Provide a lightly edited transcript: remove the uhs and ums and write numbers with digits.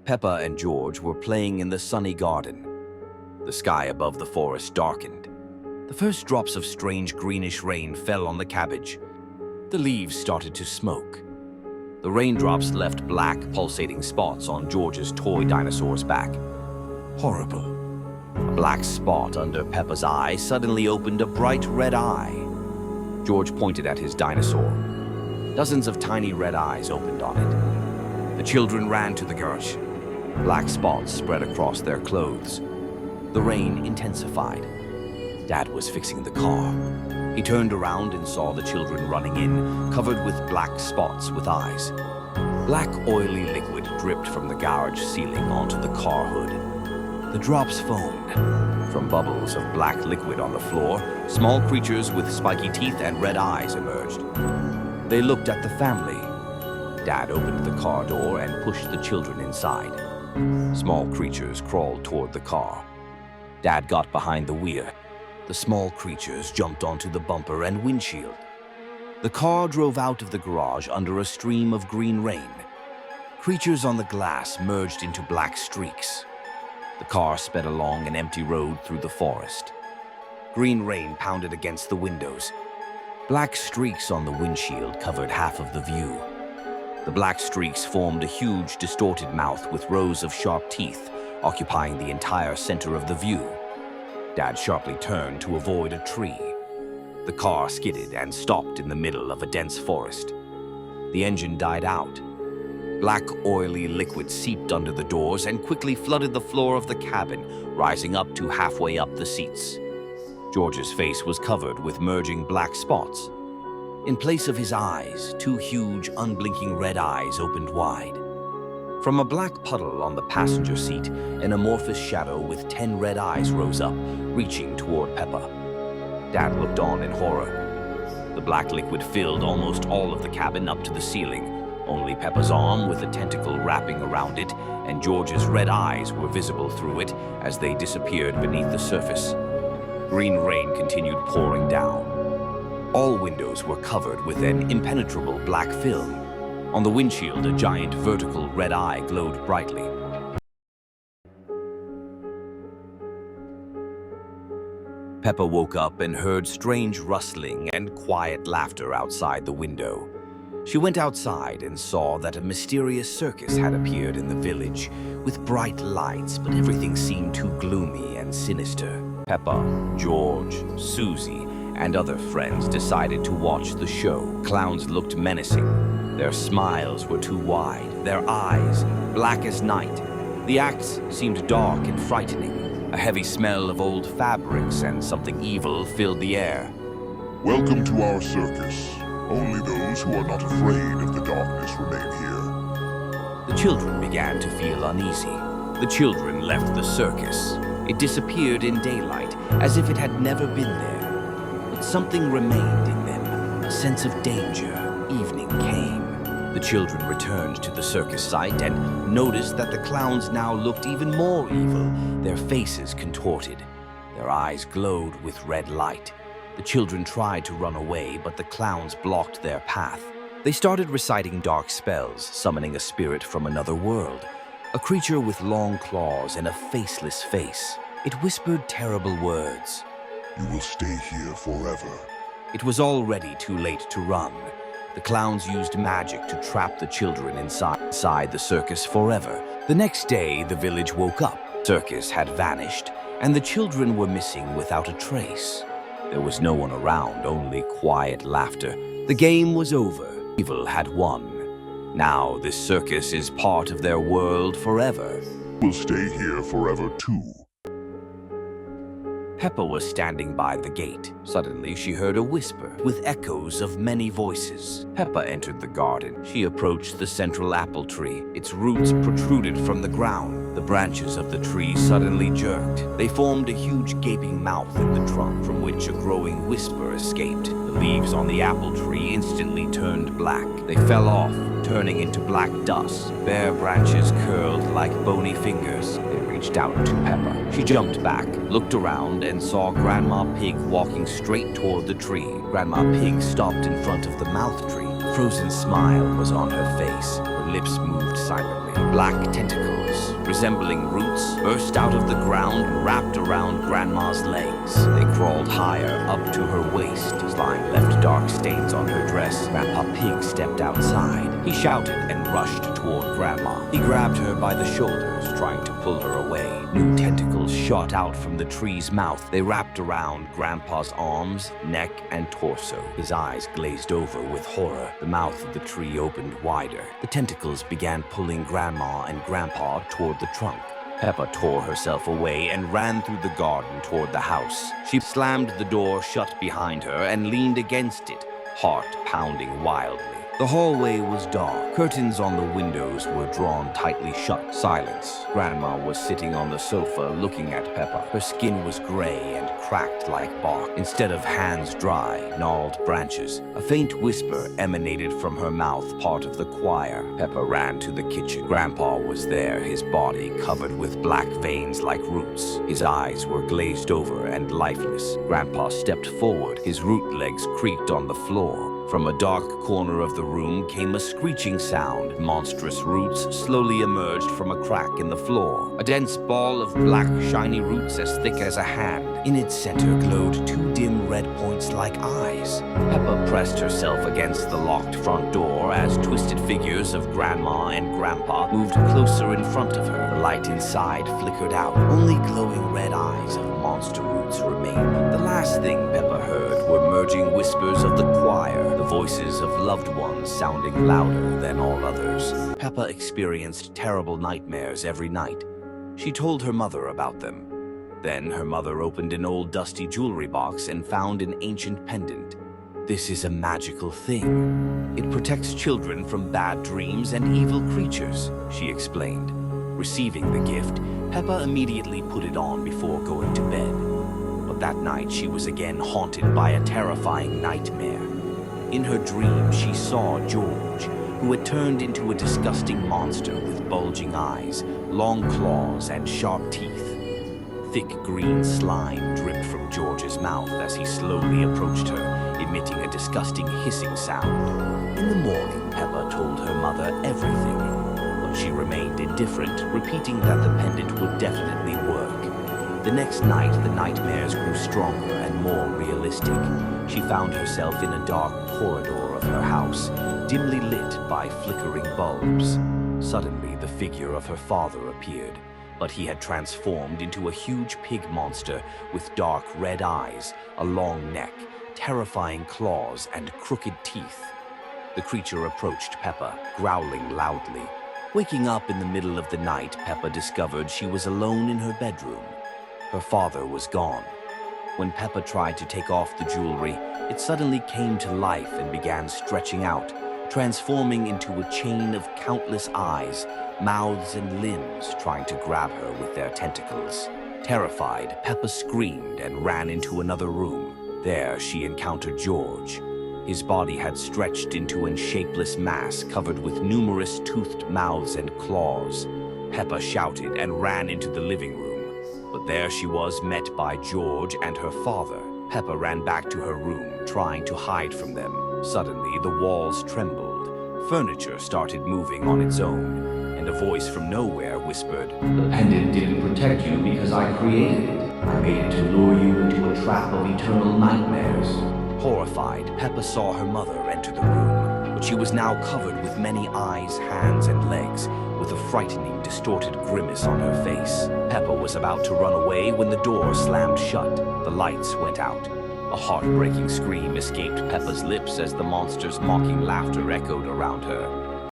Peppa and George were playing in the sunny garden. The sky above the forest darkened. The first drops of strange greenish rain fell on the cabbage. The leaves started to smoke. The raindrops left black, pulsating spots on George's toy dinosaur's back. Horrible. A black spot under Peppa's eye suddenly opened a bright red eye. George pointed at his dinosaur. Dozens of tiny red eyes opened on it. The children ran to the garage. Black spots spread across their clothes. The rain intensified. Dad was fixing the car. He turned around and saw the children running in, covered with black spots with eyes. Black oily liquid dripped from the garage ceiling onto the car hood. The drops foamed. From bubbles of black liquid on the floor, small creatures with spiky teeth and red eyes emerged. They looked at the family. Dad opened the car door and pushed the children inside. Small creatures crawled toward the car. Dad got behind the wheel. The small creatures jumped onto the bumper and windshield. The car drove out of the garage under a stream of green rain. Creatures on the glass merged into black streaks. The car sped along an empty road through the forest. Green rain pounded against the windows. Black streaks on the windshield covered half of the view. The black streaks formed a huge, distorted mouth with rows of sharp teeth, occupying the entire center of the view. Dad sharply turned to avoid a tree. The car skidded and stopped in the middle of a dense forest. The engine died out. Black, oily liquid seeped under the doors and quickly flooded the floor of the cabin, rising up to halfway up the seats. George's face was covered with merging black spots. In place of his eyes, two huge, unblinking red eyes opened wide. From a black puddle on the passenger seat, an amorphous shadow with 10 red eyes rose up, reaching toward Peppa. Dad looked on in horror. The black liquid filled almost all of the cabin up to the ceiling. Only Peppa's arm with a tentacle wrapping around it, and George's red eyes were visible through it as they disappeared beneath the surface. Green rain continued pouring down. All windows were covered with an impenetrable black film. On the windshield, a giant vertical red eye glowed brightly. Peppa woke up and heard strange rustling and quiet laughter outside the window. She went outside and saw that a mysterious circus had appeared in the village with bright lights, but everything seemed too gloomy and sinister. Peppa, George, Susie, and other friends decided to watch the show. Clowns looked menacing. Their smiles were too wide, their eyes black as night. The acts seemed dark and frightening. A heavy smell of old fabrics and something evil filled the air. Welcome to our circus. Only those who are not afraid of the darkness remain here. The children began to feel uneasy. The children left the circus. It disappeared in daylight, as if it had never been there. But something remained in them, a sense of danger. Evening came. The children returned to the circus site and noticed that the clowns now looked even more evil, their faces contorted. Their eyes glowed with red light. The children tried to run away, but the clowns blocked their path. They started reciting dark spells, summoning a spirit from another world, a creature with long claws and a faceless face. It whispered terrible words. You will stay here forever. It was already too late to run. The clowns used magic to trap the children inside the circus forever. The next day, the village woke up. The circus had vanished, and the children were missing without a trace. There was no one around, only quiet laughter. The game was over. Evil had won. Now this circus is part of their world forever. We'll stay here forever too. Peppa was standing by the gate. Suddenly, she heard a whisper with echoes of many voices. Peppa entered the garden. She approached the central apple tree. Its roots protruded from the ground. The branches of the tree suddenly jerked. They formed a huge gaping mouth in the trunk from which a growing whisper escaped. The leaves on the apple tree instantly turned black. They fell off, turning into black dust. Bare branches curled like bony fingers. They reached out to Peppa. She jumped back, looked around, and saw Grandma Pig walking straight toward the tree. Grandma Pig stopped in front of the mouth tree. A frozen smile was on her face. Her lips moved silently. Black tentacles resembling roots, burst out of the ground and wrapped around Grandma's legs. They crawled higher, up to her waist. Slime left dark stains on her dress. Grandpa Pig stepped outside. He shouted and rushed toward Grandma. He grabbed her by the shoulders, trying to pull her away. New tentacles shot out from the tree's mouth. They wrapped around Grandpa's arms, neck, and torso. His eyes glazed over with horror. The mouth of the tree opened wider. The tentacles began pulling Grandma and Grandpa toward the trunk. Peppa tore herself away and ran through the garden toward the house. She slammed the door shut behind her and leaned against it, heart pounding wildly. The hallway was dark. Curtains on the windows were drawn tightly shut. Silence. Grandma was sitting on the sofa looking at Peppa. Her skin was gray and cracked like bark. Instead of hands, dry, gnarled branches. A faint whisper emanated from her mouth, part of the choir. Peppa ran to the kitchen. Grandpa was there, his body covered with black veins like roots. His eyes were glazed over and lifeless. Grandpa stepped forward. His root legs creaked on the floor. From a dark corner of the room came a screeching sound. Monstrous roots slowly emerged from a crack in the floor. A dense ball of black, shiny roots as thick as a hand. In its center glowed two dim red points like eyes. Peppa pressed herself against the locked front door as twisted figures of Grandma and Grandpa moved closer in front of her. The light inside flickered out. Only glowing red eyes of monster roots remained. The last thing Peppa heard were merging whispers of the choir, the voices of loved ones sounding louder than all others. Peppa experienced terrible nightmares every night. She told her mother about them. Then her mother opened an old dusty jewelry box and found an ancient pendant. This is a magical thing. It protects children from bad dreams and evil creatures, she explained. Receiving the gift, Peppa immediately put it on before going to bed. But that night she was again haunted by a terrifying nightmare. In her dream, she saw George, who had turned into a disgusting monster with bulging eyes, long claws, and sharp teeth. Thick green slime dripped from George's mouth as he slowly approached her, emitting a disgusting hissing sound. In the morning, Peppa told her mother everything, but she remained indifferent, repeating that the pendant would definitely work. The next night, the nightmares grew stronger and more realistic. She found herself in a dark corridor of her house, dimly lit by flickering bulbs. Suddenly, the figure of her father appeared, but he had transformed into a huge pig monster with dark red eyes, a long neck, terrifying claws, and crooked teeth. The creature approached Peppa, growling loudly. Waking up in the middle of the night, Peppa discovered she was alone in her bedroom. Her father was gone. When Peppa tried to take off the jewelry, it suddenly came to life and began stretching out, transforming into a chain of countless eyes, mouths, and limbs trying to grab her with their tentacles. Terrified, Peppa screamed and ran into another room. There, she encountered George. His body had stretched into a shapeless mass covered with numerous toothed mouths and claws. Peppa shouted and ran into the living room. But there she was, met by George and her father. Peppa ran back to her room, trying to hide from them. Suddenly, the walls trembled. Furniture started moving on its own, and a voice from nowhere whispered, "The pendant didn't protect you because I created it. I made it to lure you into a trap of eternal nightmares." Horrified, Peppa saw her mother enter the room, but she was now covered with many eyes, hands, and legs, with a frightening, distorted grimace on her face. Peppa was about to run away when the door slammed shut. The lights went out. A heartbreaking scream escaped Peppa's lips as the monster's mocking laughter echoed around her.